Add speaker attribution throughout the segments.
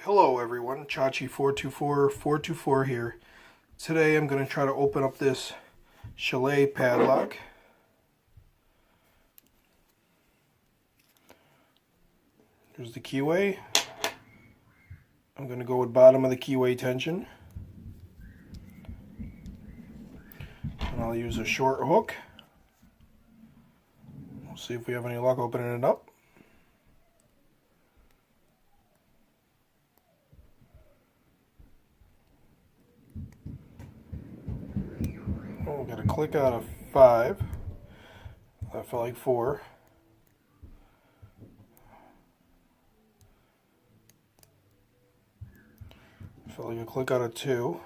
Speaker 1: Hello everyone, Chachi424424 here. Today I'm going to try to open up this Chalet padlock. Here's the keyway. I'm going to go with bottom of the keyway tension. And I'll use a short hook. We'll see if we have any luck opening it up. Oh, we got a click out of 5. That felt like 4. Felt like a click out of 2.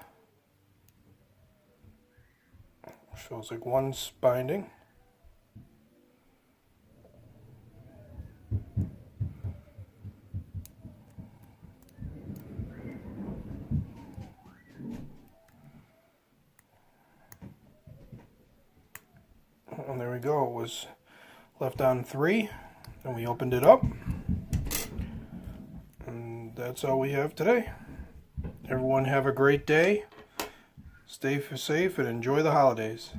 Speaker 1: Feels like 1's binding. And there we go, it was left on 3, and we opened it up. And that's all we have today. Everyone have a great day, stay safe, and enjoy the holidays.